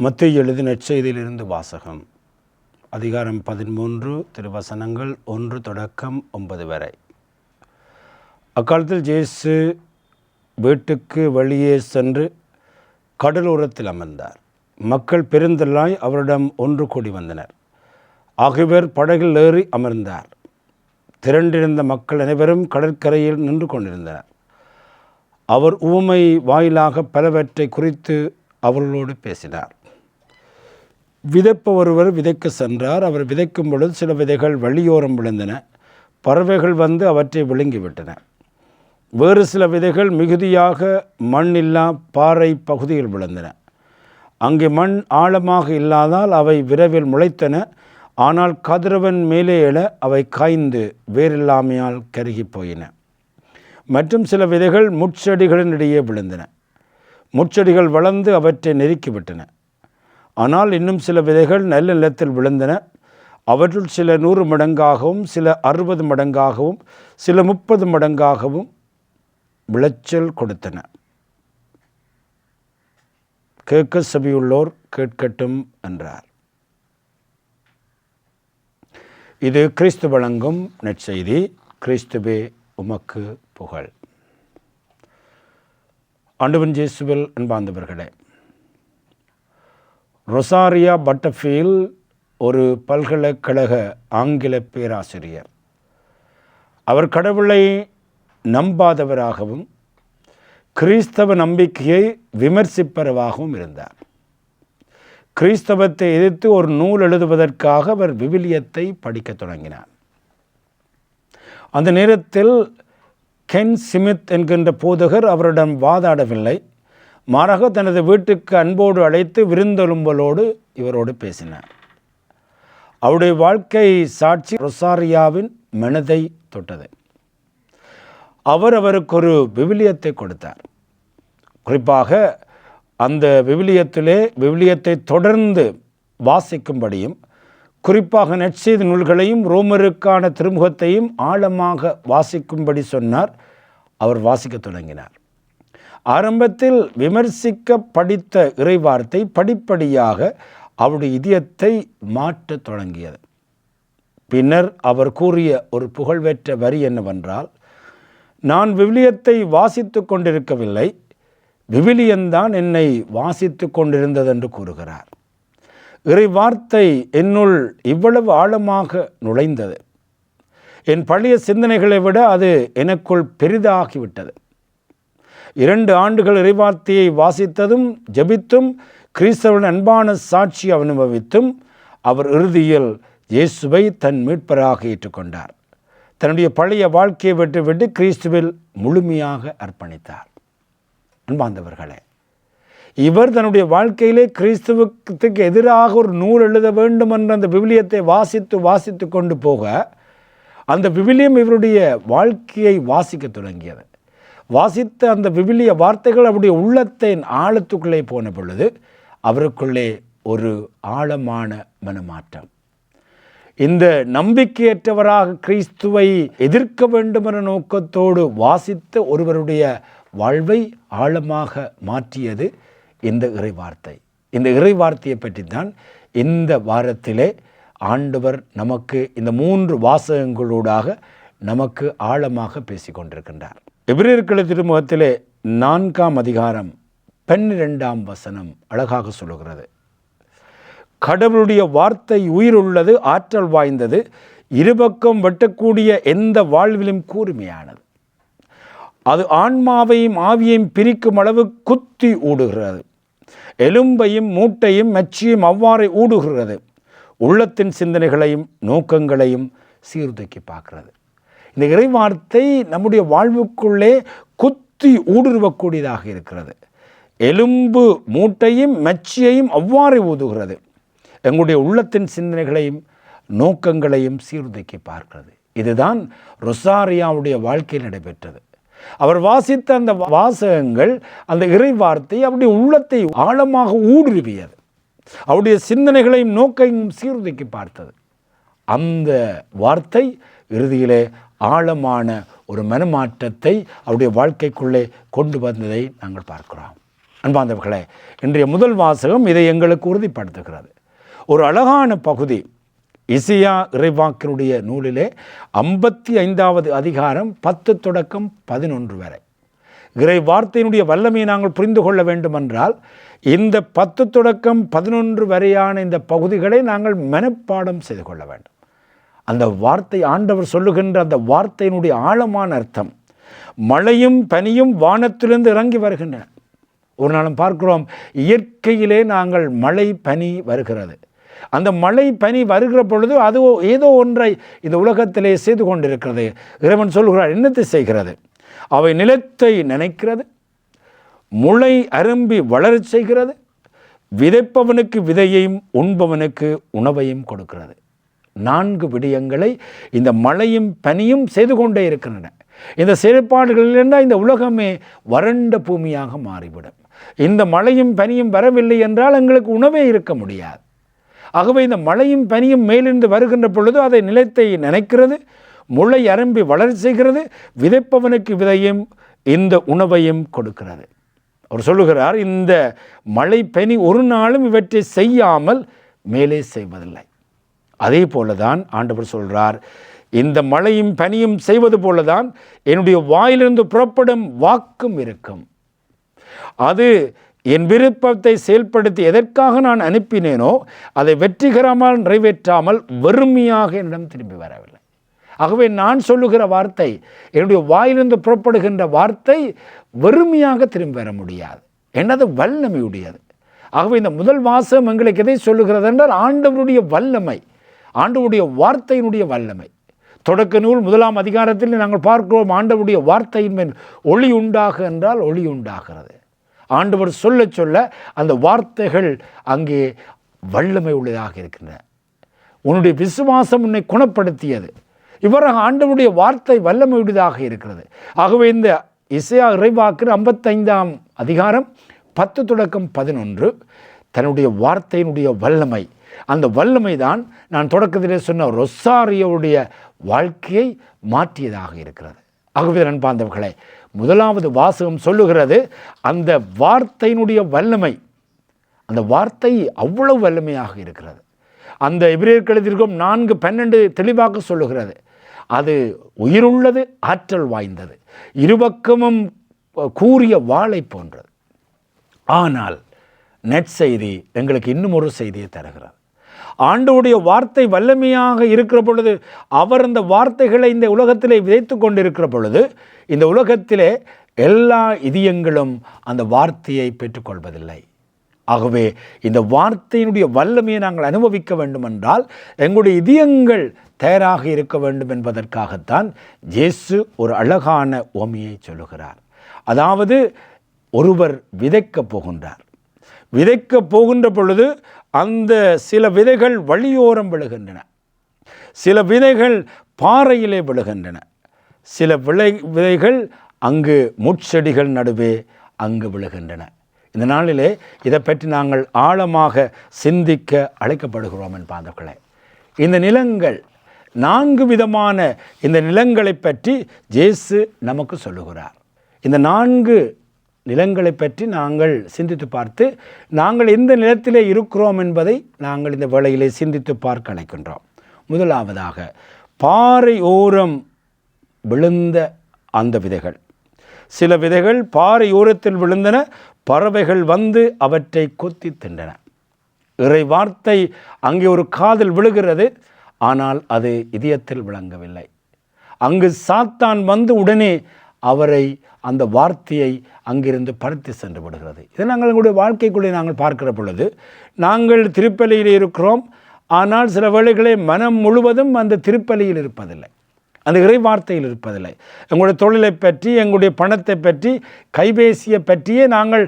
மத்தேயு எழுதிய நற்செய்தியிலிருந்து வாசகம். அதிகாரம் 13 திருவசனங்கள் 1 தொடக்கம் 9 வரை. அக்காலத்தில் இயேசு வீட்டுக்கு வெளியே சென்று கடலோரத்தில் அமர்ந்தார். மக்கள் பெருந்திரளாய் அவரிடம் ஒன்று கூடி வந்தனர். ஆகியோர் படகில் ஏறி அமர்ந்தார். திரண்டிருந்த மக்கள் அனைவரும் கடற்கரையில் நின்று கொண்டிருந்தனர். அவர் உவமை வாயிலாக பலவற்றை குறித்து அவர்களோடு பேசினார். விதைப்பவர் விதைக்க சென்றார். அவர் விதைக்கும் பொழுது சில விதைகள் வழியோரம் விழுந்தன. பறவைகள் வந்து அவற்றை விழுங்கிவிட்டன. வேறு சில விதைகள் மிகுதியாக மண் இல்லா பாறை பகுதியில் விழுந்தன. அங்கே மண் ஆழமாக இல்லாதால் அவை விரைவில் முளைத்தன. ஆனால் கதிரவன் மேலே எழ அவை காய்ந்து வேறில்லாமையால் கருகி போயின. மற்றும் சில விதைகள் முட்செடிகளினிடையே விழுந்தன. முட்செடிகள் வளர்ந்து அவற்றை நெருக்கிவிட்டன. ஆனால் இன்னும் சில விதைகள் நல்ல நிலத்தில் விழுந்தன. அவற்றுள் சில 100 மடங்காகவும், சில 60 மடங்காகவும், சில 30 மடங்காகவும் விளைச்சல் கொடுத்தன. கேட்க செவியுள்ளோர் கேட்கட்டும் என்றார். இது கிறிஸ்து வழங்கும் நற்செய்தி. கிறிஸ்துவே உமக்கு புகழ். ஆண்டவன் இயேசுவில் அன்பார்ந்தவர்களே, ரொசாரியா பட்டர்ஃபீல்ட் ஒரு பல்கலைக்கழக ஆங்கில பேராசிரியர். அவர் கடவுளை நம்பாதவராகவும் கிறிஸ்தவ நம்பிக்கையை விமர்சிப்பவராகவும் இருந்தார். கிறிஸ்தவத்தை எதிர்த்து ஒரு நூல் எழுதுவதற்காக அவர் விவிலியத்தை படிக்கத் தொடங்கினார். அந்த நேரத்தில் கென் ஸ்மித் என்கின்ற போதகர் அவரிடம் வாதாடவில்லை. மாறாக தனது வீட்டுக்கு அன்போடு அழைத்து விருந்தெலும்பலோடு இவரோடு பேசினார். அவருடைய வாழ்க்கை சாட்சி ரொசாரியாவின் மனதை தொட்டது. அவருக்கு ஒரு விவிலியத்தை கொடுத்தார். குறிப்பாக அந்த விவிலியத்தை தொடர்ந்து வாசிக்கும்படியும், குறிப்பாக நற்செய்தி நூல்களையும் ரோமருக்கான திருமுகத்தையும் ஆழமாக வாசிக்கும்படி சொன்னார். அவர் வாசிக்க தொடங்கினார். ஆரம்பத்தில் விமர்சிக்க படித்த இறைவார்த்தை படிப்படியாக அவருடைய இதயத்தை மாற்றத் தொடங்கியது. பின்னர் அவர் கூறிய ஒரு புகழ்பெற்ற வரி என்னவென்றால், நான் விவிலியத்தை வாசித்து கொண்டிருக்கவில்லை, விவிலியம்தான் என்னை வாசித்து கொண்டிருந்தது என்று கூறுகிறார். இறைவார்த்தை என்னுள் இவ்வளவு ஆழமாக நுழைந்தது. என் பழைய சிந்தனைகளை விட அது எனக்குள் பெரிதாகிவிட்டது. 2 ஆண்டுகள் இறைவார்த்தையை வாசித்ததும் ஜெபித்தும் கிறிஸ்தவன் அன்பான சாட்சி அனுபவித்தும் அவர் இறுதியில் இயேசுவை தன் மீட்பராக ஏற்றுக்கொண்டார். தன்னுடைய பழைய வாழ்க்கையை விட்டு கிறிஸ்துவில் முழுமையாக அர்ப்பணித்தார். அன்பார்ந்தவர்களே, இவர் தன்னுடைய வாழ்க்கையிலே கிறிஸ்துவுக்கு எதிராக ஒரு நூல் எழுத வேண்டும் என்ற அந்த விவிலியத்தை வாசித்து கொண்டு போக, அந்த விவிலியம் இவருடைய வாழ்க்கையை வாசிக்க தொடங்கியது. வாசித்த அந்த விவிலிய வார்த்தைகள் அவருடைய உள்ளத்தின் ஆழத்துக்குள்ளே போன பொழுது அவருக்குள்ளே ஒரு ஆழமான மனமாற்றம். இந்த நம்பிக்கையற்றவராக கிறிஸ்துவை எதிர்க்க வேண்டும் என்ற நோக்கத்தோடு வாசித்த ஒருவருடைய வாழ்வை ஆழமாக மாற்றியது இந்த இறைவார்த்தை. இந்த இறைவார்த்தையை பற்றி தான் இந்த வாரத்திலே ஆண்டவர் நமக்கு இந்த 3 வாசகங்களூடாக நமக்கு ஆழமாக பேசிக்கொண்டிருக்கின்றார். எபிரேயர் திருமுகத்திலே 4ஆம் அதிகாரம் 12ஆம் வசனம் அழகாக சொல்லுகிறது. கடவுளுடைய வார்த்தை உயிர் உள்ளது, ஆற்றல் வாய்ந்தது, இருபக்கம் வெட்டக்கூடிய எந்த வாழ்விலும் கூர்மையானது. அது ஆன்மாவையும் ஆவியையும் பிரிக்கும் அளவு குத்தி ஊடுகிறது. எலும்பையும் மூட்டையும் மச்சியும் அவ்வாறே ஊடுகிறது. உள்ளத்தின் சிந்தனைகளையும் நோக்கங்களையும் சீர்தூக்கி பார்க்கிறது. இந்த இறைவார்த்தை நம்முடைய வாழ்வுக்குள்ளே குத்தி ஊடுருவக்கூடியதாக இருக்கிறது. எலும்பு மூட்டையும் மச்சியையும் அவ்வாறே ஊதுகிறது. எங்களுடைய உள்ளத்தின் சிந்தனைகளையும் நோக்கங்களையும் சீர்தூக்கி பார்க்கிறது. இதுதான் ரொசாரியாவுடைய வாழ்க்கையில் நடைபெற்றது. அவர் வாசித்த அந்த வாசகங்கள், அந்த இறைவார்த்தை அவருடைய உள்ளத்தை ஆழமாக ஊடுருவியது. அவருடைய சிந்தனைகளையும் நோக்கையும் சீர்தூக்கி பார்த்தது. அந்த வார்த்தை இறுதியிலே ஆழமான ஒரு மனமாற்றத்தை அவருடைய வாழ்க்கைக்குள்ளே கொண்டு வந்ததை நாங்கள் பார்க்கிறோம். அன்பார்ந்தவர்களே, இன்றைய முதல் வாசகம் இதை எங்களுக்கு உறுதிப்படுத்துகிறது. ஒரு அழகான பகுதி இசையா இறைவாக்கினுடைய நூலிலே 55வது அதிகாரம் 10 தொடக்கம் 11 வரை. இறை வார்த்தையினுடைய வல்லமையை நாங்கள் புரிந்து கொள்ள வேண்டுமென்றால் இந்த 10 தொடக்கம் 11 வரையான இந்த பகுதிகளை நாங்கள் மனப்பாடம் செய்து கொள்ள வேண்டும். அந்த வார்த்தை, ஆண்டவர் சொல்லுகின்ற அந்த வார்த்தையினுடைய ஆழமான அர்த்தம், மழையும் பனியும் வானத்திலிருந்து இறங்கி வருகின்றன. ஒரு நாளும் பார்க்கிறோம், இயற்கையிலே நாங்கள் மழை பனி வருகிறது. அந்த மழை பனி வருகிற பொழுது அது ஏதோ ஒன்றை இந்த உலகத்திலே செய்து கொண்டிருக்கிறது. இறைவன் சொல்கிறார், என்னத்தை செய்கிறது? அவை நிலத்தை நனைக்கிறது, முளை அரும்பி வளரச் செய்கிறது, விதைப்பவனுக்கு விதையையும் உண்பவனுக்கு உணவையும் கொடுக்கிறது. 4 விடயங்களை இந்த மழையும் பனியும் செய்து கொண்டே இருக்கின்றன. இந்த செயற்பாடுகளிலிருந்தால் இந்த உலகமே வறண்ட பூமியாக மாறிவிடும். இந்த மழையும் பனியும் வரவில்லை என்றால் எங்களுக்கு உணவே இருக்க முடியாது. ஆகவே இந்த மழையும் பனியும் மேலிருந்து வருகின்ற பொழுது அதை நிலத்தை நனைக்கிறது, முளை அரும்பி வளர செய்கிறது, விதைப்பவனுக்கு விதையும் இந்த உணவையும் கொடுக்கிறது. அவர் சொல்லுகிறார், இந்த மழை பனி ஒரு நாளும் இவற்றை செய்யாமல் மேலே செய்வதில்லை. அதே போலதான் ஆண்டவர் சொல்கிறார், இந்த மழையும் பனியும் செய்வது போலதான் என்னுடைய வாயிலிருந்து புறப்படும் வாக்கும் இருக்கும். அது என் விருப்பத்தை செயல்படுத்தி எதற்காக நான் அனுப்பினேனோ அதை வெற்றிகரமாக நிறைவேற்றாமல் வெறுமையாக என்னிடம் திரும்பி வரவில்லை. ஆகவே நான் சொல்லுகிற வார்த்தை, என்னுடைய வாயிலிருந்து புறப்படுகின்ற வார்த்தை வெறுமையாக திரும்பி வர முடியாது, என்னது வல்லமையுடையது. ஆகவே இந்த முதல் வாசகம் எங்களுக்கு எதை சொல்லுகிறது என்றால் ஆண்டவருடைய வல்லமை, ஆண்டவருடைய வார்த்தையினுடைய வல்லமை. தொடக்க நூல் 1ஆம் அதிகாரத்தில் நாங்கள் பார்க்கிறோம், ஆண்டவருடைய வார்த்தையின் மேல் ஒளி உண்டாக என்றால் ஒளி உண்டாகிறது. ஆண்டவர் சொல்ல சொல்ல அந்த வார்த்தைகள் அங்கே வல்லமை உள்ளதாக இருக்கின்றன. உன்னுடைய விசுவாசம் உன்னை குணப்படுத்தியது. இவ்வாறாக ஆண்டவருடைய வார்த்தை வல்லமை உள்ளதாக இருக்கிறது. ஆகவே இந்த இசையா இறைவாக்கு 55ஆம் அதிகாரம் 10 தொடக்கம் 11 தன்னுடைய வார்த்தையினுடைய வல்லமை, அந்த வல்லமை தான் நான் தொடக்கத்திலே சொன்ன ரொசாரியோவுடைய வாழ்க்கையை மாற்றியதாக இருக்கிறது. ஆகவே அன்பார்ந்தவர்களே, முதலாவது வாசகம் சொல்லுகிறது அந்த வார்த்தையினுடைய வல்லமை, அந்த வார்த்தை அவ்வளவு வல்லமையாக இருக்கிறது. அந்த எபிரேயர்களிலும் 4:12 தெளிவாக சொல்லுகிறது, அது உயிருள்ளது, ஆற்றல் வாய்ந்தது, இருபக்கமும் கூறிய வாளை போன்றது. ஆனால் நற்செய்தி எங்களுக்கு இன்னும் ஒரு செய்தியை தருகிறது. ஆண்டவருடைய வார்த்தை வல்லமையாக இருக்கிற பொழுது, அவர் அந்த வார்த்தைகளை இந்த உலகத்திலே விதைத்து கொண்டிருக்கிற பொழுது, இந்த உலகத்திலே எல்லா இதயங்களும் அந்த வார்த்தையை பெற்றுக்கொள்வதில்லை. ஆகவே இந்த வார்த்தையினுடைய வல்லமையை நாங்கள் அனுபவிக்க வேண்டுமென்றால் எங்களுடைய இதயங்கள் தயாராக இருக்க வேண்டும் என்பதற்காகத்தான் இயேசு ஒரு அழகான உவமையை சொல்லுகிறார். அதாவது ஒருவர் விதைக்கப் போகின்றார். விதைக்கப் போகின்ற பொழுது அந்த சில விதைகள் வழியோரம் விழுகின்றன, சில விதைகள் பாறையிலே விழுகின்றன, சில விதைகள் அங்கு முட்செடிகள் நடுவே அங்கு விழுகின்றன. இந்த நாளிலே இதை பற்றி நாங்கள் ஆழமாக சிந்திக்க அழைக்கப்படுகிறோம் என்பார்களே. இந்த நிலங்கள் 4 விதமான இந்த நிலங்களை பற்றி இயேசு நமக்கு சொல்லுகிறார். இந்த 4 நிலங்களை பற்றி நாங்கள் சிந்தித்து பார்த்து நாங்கள் எந்த நிலத்திலே இருக்கிறோம் என்பதை நாங்கள் இந்த வேளையிலே சிந்தித்து பார்க்க அழைக்கின்றோம். முதலாவதாக பாறை ஓரம் விழுந்த அந்த விதைகள். சில விதைகள் பாறை ஓரத்தில் விழுந்தன, பறவைகள் வந்து அவற்றை கொத்தி தின்றன. இறை வார்த்தை அங்கே ஒரு காதில் விழுகிறது, ஆனால் அது இதயத்தில் விளங்கவில்லை. அங்கு சாத்தான் வந்து உடனே அவரை, அந்த வார்த்தையை அங்கிருந்து பறித்து சென்று விடுகிறது. இதை நாங்கள் எங்களுடைய வாழ்க்கைக்குள்ளே நாங்கள் பார்க்கிற பொழுது, நாங்கள் திருப்பலியில் இருக்கிறோம், ஆனால் சில வேளைகளே மனம் முழுவதும் அந்த திருப்பலியில் இருப்பதில்லை, அந்த இறை வார்த்தையில் இருப்பதில்லை. எங்களுடைய தொழிலை பற்றி, எங்களுடைய பணத்தை பற்றி, கைபேசியை பற்றியே நாங்கள்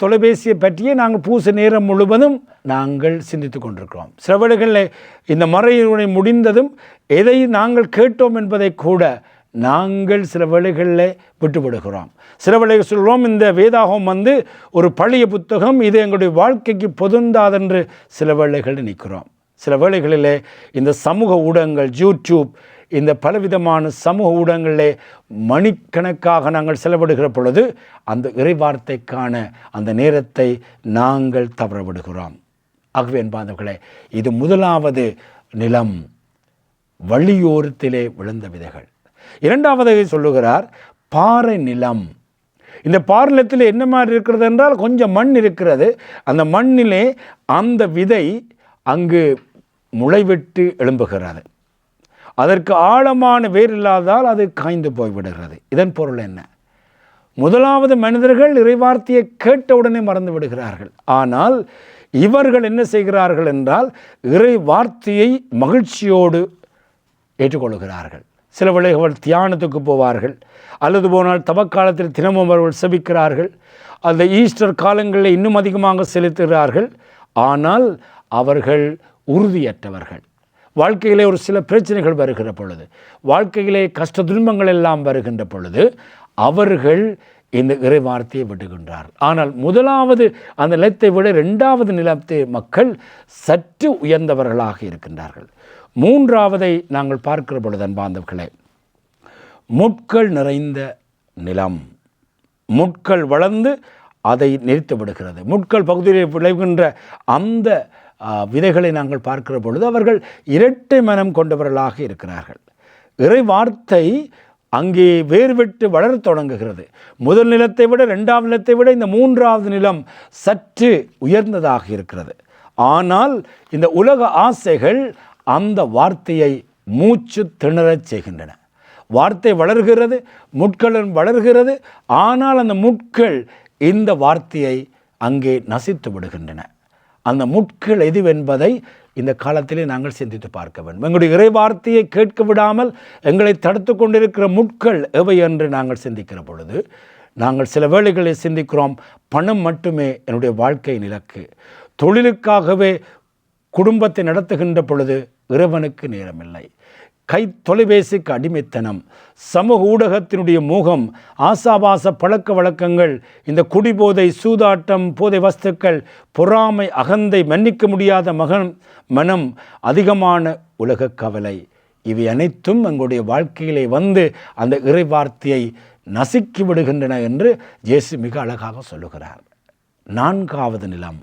தொலைபேசியை பற்றியே நாங்கள் பூச நேரம் முழுவதும் நாங்கள் சிந்தித்து கொண்டிருக்கிறோம். சில வேளைகளில் இந்த மறையுறை முடிந்ததும் எதை நாங்கள் கேட்டோம் என்பதை கூட நாங்கள் சில வேளைகளில் விட்டுவிடுகிறோம். சில வேளைகள் சொல்கிறோம், இந்த வேதாகம் வந்து ஒரு பழைய புத்தகம், இது எங்களுடைய வாழ்க்கைக்கு பொருந்தாதென்று சில வேளைகளில் நிற்கிறோம். சில வேளைகளிலே இந்த சமூக ஊடகங்கள், யூடியூப், இந்த பலவிதமான சமூக ஊடகங்களிலே மணிக்கணக்காக நாங்கள் செலவிடுகிற பொழுது அந்த இறைவார்த்தைக்கான அந்த நேரத்தை நாங்கள் தவறவிடுகிறோம். ஆகவே என்பார்களே, இது முதலாவது நிலம், வழியோரத்திலே விழுந்த விதைகள். இரண்டாவதை சொல்லுகிறார் பாறை நிலம். இந்த பாறை நிலத்தில் என்ன மாதிரி இருக்கிறது என்றால் கொஞ்சம் மண் இருக்கிறது. அந்த மண்ணிலே அந்த விதை அங்கு முளைவிட்டு எழும்புகிறது. அதற்கு ஆழமான வேர் இல்லாதால் அது காய்ந்து போய்விடுகிறது. இதன் பொருள் என்ன? முதலாவது மனிதர்கள் இறைவார்த்தையை கேட்டவுடனே மறந்து விடுகிறார்கள். ஆனால் இவர்கள் என்ன செய்கிறார்கள் என்றால் இறை வார்த்தையை மகிழ்ச்சியோடு ஏற்றுக்கொள்கிறார்கள். சில வேளைகள் தியானத்துக்கு போவார்கள், அல்லது போனால் தவக்காலத்தில் தினமும் அவர்கள் செபிக்கிறார்கள். அந்த ஈஸ்டர் காலங்களில் இன்னும் அதிகமாக செலுத்துகிறார்கள். ஆனால் அவர்கள் உறுதியற்றவர்கள். வாழ்க்கையிலே ஒரு சில பிரச்சனைகள் வருகிற பொழுது, வாழ்க்கையிலே கஷ்ட துன்பங்கள் எல்லாம் வருகின்ற பொழுது அவர்கள் இந்த இறை வார்த்தையை விட்டுகின்றார்கள். ஆனால் முதலாவது அந்த நிலத்தை விட இரண்டாவது நிலத்தை மக்கள் சற்று உயர்ந்தவர்களாக இருக்கின்றார்கள். மூன்றாவதை நாங்கள் பார்க்கிற பொழுது அன்பார்ந்தவர்களே, முட்கள் நிறைந்த நிலம். முட்கள் வளர்ந்து அதை நிறுத்தி விடுகிறது. முட்கள் பகுதியில் விளைகின்ற அந்த விதைகளை நாங்கள் பார்க்கிற பொழுது அவர்கள் இரட்டை மனம் கொண்டவர்களாக இருக்கிறார்கள். இறை வார்த்தை அங்கே வேர்விட்டு வளரத் தொடங்குகிறது. முதல் நிலத்தை விட இரண்டாவது நிலத்தை விட இந்த மூன்றாவது நிலம் சற்று உயர்ந்ததாக இருக்கிறது. ஆனால் இந்த உலக ஆசைகள் அந்த வார்த்தையை மூச்சு திணறச் செய்கின்றன. வார்த்தை வளர்கிறது, முட்களும் வளர்கிறது. ஆனால் அந்த முட்கள் இந்த வார்த்தையை அங்கே நசித்து விடுகின்றன. அந்த முட்கள் எதுவென்பதை இந்த காலத்திலே நாங்கள் சிந்தித்து பார்க்க வேண்டும். எங்களுடைய இறை வார்த்தையை கேட்க விடாமல் எங்களை தடுத்து கொண்டிருக்கிற முட்கள் எவை என்று நாங்கள் சிந்திக்கிற பொழுது நாங்கள் சில வேளைகளில் சிந்திக்கிறோம், பணம் மட்டுமே என்னுடைய வாழ்க்கையின் இலக்கு, தொழிலுக்காகவே குடும்பத்தை நடத்துகின்ற பொழுது இறைவனுக்கு நேரமில்லை, கை தொலைபேசிக்கு அடிமைத்தனம், சமூக ஊடகத்தினுடைய மோகம், ஆசாபாச பழக்க வழக்கங்கள், இந்த குடிபோதை, சூதாட்டம், போதை வஸ்துக்கள், பொறாமை, அகந்தை, மன்னிக்க முடியாத மனம், அதிகமான உலக கவலை, இவை அனைத்தும் எங்களுடைய வாழ்க்கையிலே வந்து அந்த இறை வார்த்தையை நசுக்கி விடுகின்றன என்று இயேசு மிக அழகாக சொல்லுகிறார். நான்காவது நிலம்,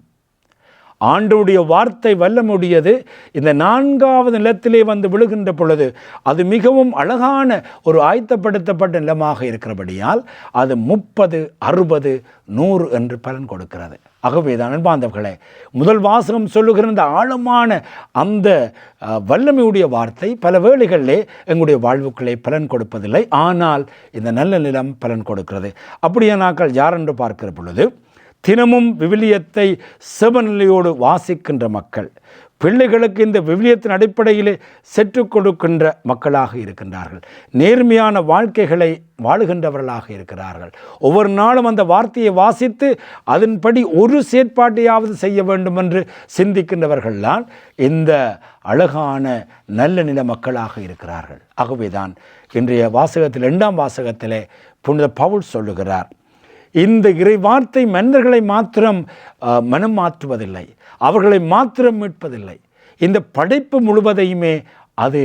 ஆண்டவருடைய வார்த்தை வல்லமுடையது. இந்த நான்காவது நிலத்திலே வந்து விழுகின்ற பொழுது அது மிகவும் அழகான ஒரு ஆயத்தப்படுத்தப்பட்ட நிலமாக இருக்கிறபடியால் அது 30, 60, 100 என்று பலன் கொடுக்கிறது. ஆகவேதான் அன்பார்ந்தவர்களே, முதல் வாசகம் சொல்லுகிற இந்த ஆழமான அந்த வல்லமையுடைய வார்த்தை பல வேளைகளிலே எங்களுடைய வாழ்வுக்களை பலன் கொடுப்பதில்லை. ஆனால் இந்த நல்ல நிலம் பலன் கொடுக்கிறது. அப்படியானாக்கள் யார் என்று பார்க்கிற பொழுது, தினமும் விவிலியத்தை செபநிலையோடு வாசிக்கின்ற மக்கள், பிள்ளைகளுக்கு இந்த விவிலியத்தின் அடிப்படையிலே செற்றுக் கொடுக்கின்ற மக்களாக இருக்கின்றார்கள். நேர்மையான வாழ்க்கைகளை வாழுகின்றவர்களாக இருக்கிறார்கள். ஒவ்வொரு நாளும் அந்த வார்த்தையை வாசித்து அதன்படி ஒரு செயற்பாட்டையாவது செய்ய வேண்டும் என்று சிந்திக்கின்றவர்கள்தான் இந்த அழகான நல்ல நில மக்களாக இருக்கிறார்கள். ஆகவேதான் இன்றைய வாசகத்தில் 2ஆம் வாசகத்திலே புனித பவுல் சொல்லுகிறார், இந்த இறை வார்த்தை மனிதர்களை மாத்திரம் மனம் மாற்றுவதில்லை, அவர்களை மாத்திரம் மீட்பதில்லை, இந்த படைப்பு முழுவதையுமே அது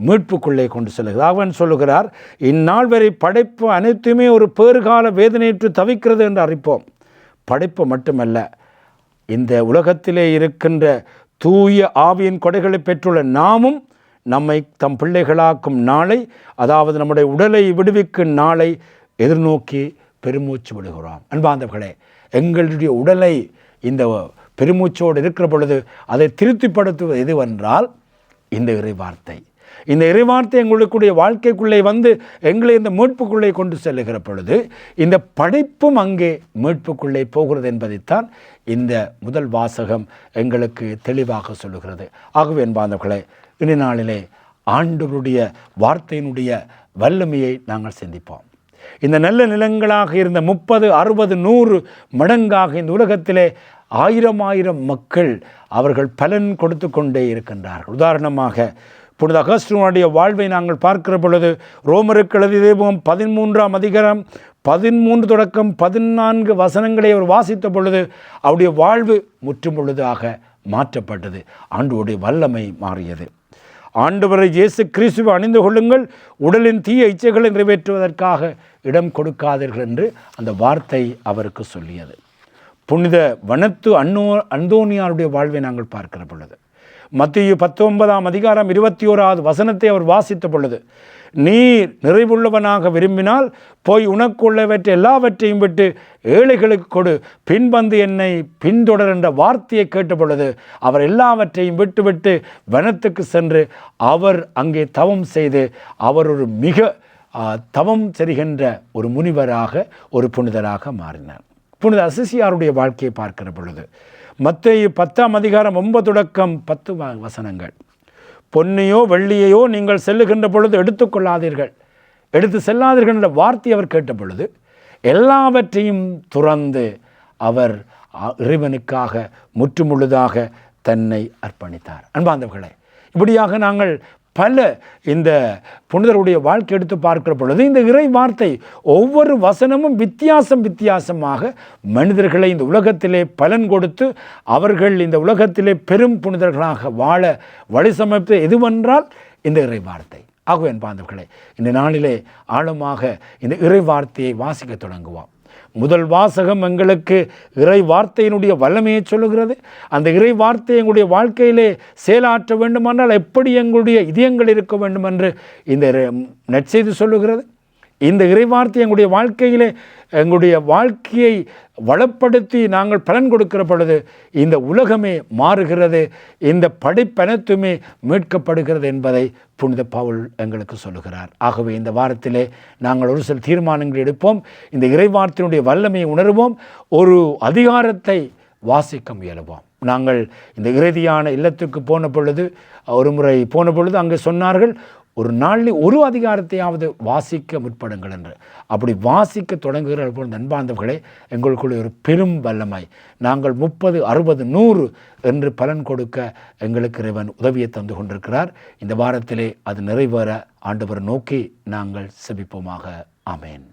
மீட்புக்குள்ளே கொண்டு செல்கிறது. அவன் சொல்லுகிறார், இந்நாள் வரை படைப்பு அனைத்துமே ஒரு பேறுகால வேதனையற்று தவிக்கிறது என்று அறிப்போம். படைப்பு மட்டுமல்ல, இந்த உலகத்திலே இருக்கின்ற தூய ஆவியின் கொடைகளை பெற்றுள்ள நாமும் நம்மை தம் பிள்ளைகளாக்கும் நாளை, அதாவது நம்முடைய உடலை விடுவிக்கும் நாளை எதிர்நோக்கி பெருமூச்சு விடுகிறோம். அன்பார்ந்தவர்களே, எங்களுடைய உடலை இந்த பெருமூச்சோடு இருக்கிற பொழுது அதை திருப்திப்படுத்துவது எதுவென்றால் இந்த இறைவார்த்தை. இந்த இறைவார்த்தை எங்களுடைய வாழ்க்கைக்குள்ளே வந்து எங்களை இந்த மீட்புக்குள்ளே கொண்டு செல்லுகிற பொழுது இந்த படைப்பும் அங்கே மீட்புக்குள்ளே போகிறது என்பதைத்தான் இந்த முதல் வாசகம் எங்களுக்கு தெளிவாக சொல்லுகிறது. ஆகவே அன்பார்ந்தவர்களே, இந்த நாளிலே ஆண்டவருடைய வார்த்தையினுடைய வல்லமையை நாங்கள் சிந்திப்போம். இந்த நல்ல நிலங்களாக இருந்த 30, 60, 100 மடங்காக இந்த உலகத்திலே 1000 மக்கள் அவர்கள் பலன் கொடுத்து கொண்டே இருக்கின்றார்கள். உதாரணமாக புனித அகஸ்தீனுடைய வாழ்வை நாங்கள் பார்க்கிற பொழுது ரோமருக்கு எழுதிய 13ஆம் அதிகாரம் 13 தொடக்கம் 14 வசனங்களை அவர் வாசித்த பொழுது அவருடைய வாழ்வு முற்றும் பொழுதாக மாற்றப்பட்டது. ஆண்டவருடைய வல்லமை மாறியது. ஆண்டவரை இயேசு கிறிஸ்துவை அணிந்து கொள்ளுங்கள், உடலின் தீய இச்சைகளை நிறைவேற்றுவதற்காக இடம் கொடுக்காதீர்கள் என்று அந்த வார்த்தை அவருக்கு சொல்லியது. புனித வனத்து அந்தோனியாருடைய வாழ்வை நாங்கள் பார்க்கிற பொழுது மத்தேயு 19ஆம் அதிகாரம் 21வது வசனத்தை அவர் வாசித்த பொழுது, நீர் நிறைவுள்ளவனாக விரும்பினால் போய் உனக்குள்ளவற்றை எல்லாவற்றையும் விட்டு ஏழைகளுக்கு கொடு, பின்வந்து என்னை பின்தொடர் என்ற வார்த்தையை கேட்ட பொழுது அவர் எல்லாவற்றையும் விட்டுவிட்டு வனத்துக்கு சென்று அவர் அங்கே தவம் செய்து அவர் ஒரு மிக தவம் செய்கின்ற ஒரு முனிவராக, ஒரு புனிதராக மாறினார். புனித அசிசியாருடைய வாழ்க்கையை பார்க்கிற பொழுது மத்தேயு 10ஆம் அதிகாரம் 9 தொடக்கம் 10 வசனங்கள், பொன்னையோ வெள்ளியையோ நீங்கள் செல்லுகின்ற பொழுது எடுத்துக்கொள்ளாதீர்கள், எடுத்து செல்லாதீர்கள் என்ற வார்த்தை அவர் கேட்ட பொழுது எல்லாவற்றையும் துறந்து அவர் இறைவனுக்காக முற்றுமுழுதாக தன்னை அர்ப்பணித்தார். அன்பார்ந்தவர்களே, இப்படியாக நாங்கள் பல இந்த புனிதருடைய வாழ்க்கை எடுத்து பார்க்கிற பொழுது இந்த இறை வார்த்தை ஒவ்வொரு வசனமும் வித்தியாசமாக மனிதர்களை இந்த உலகத்திலே பலன் கொடுத்து அவர்கள் இந்த உலகத்திலே பெரும் புனிதர்களாக வாழ வழி சமைப்பு எதுவென்றால் இந்த இறை வார்த்தை. ஆகவே அன்பார்ந்தவர்களே, இந்த நாளிலே ஆழமாக இந்த இறை வார்த்தையை வாசிக்க தொடங்குவோம். முதல் வாசகம் எங்களுக்கு இறை வார்த்தையினுடைய வல்லமையை சொல்லுகிறது. அந்த இறை வார்த்தை எங்களுடைய வாழ்க்கையிலே செயலாற்ற வேண்டுமானால் எப்படி எங்களுடைய இதயங்கள் இருக்க வேண்டும் என்று இந்த நற்செய்தி சொல்லுகிறது. இந்த இறை வார்த்தை எங்களுடைய வாழ்க்கையிலே எங்களுடைய வாழ்க்கையை வளப்படுத்தி நாங்கள் பலன் கொடுக்கிற பொழுது இந்த உலகமே மாறுகிறது, இந்த படைப்பனைத்துமே மீட்கப்படுகிறது என்பதை புனித பவுல் எங்களுக்கு சொல்லுகிறார். ஆகவே இந்த வாரத்திலே நாங்கள் ஒரு சில தீர்மானங்கள் எடுப்போம், இந்த இறை வார்த்தையினுடைய வல்லமையை உணர்வோம், ஒரு அதிகாரத்தை வாசிக்க முயலுவோம். நாங்கள் இந்த இறுதியான இல்லத்துக்கு ஒரு முறை போன பொழுது அங்கே சொன்னார்கள், ஒரு நாளில் ஒரு அதிகாரத்தையாவது வாசிக்க முற்படுங்கள் என்று. அப்படி வாசிக்க தொடங்குகிற போது அன்பார்ந்தவர்களே, எங்களுக்குள்ளே ஒரு பெரும் வல்லமை, நாங்கள் 30, 60, 100 என்று பலன் கொடுக்க எங்களுக்கு இறைவன் உதவியை தந்து கொண்டிருக்கிறார். இந்த வாரத்திலே அது நிறைவேற ஆண்டவர் நோக்கி நாங்கள் செபிப்போமாக. ஆமேன்.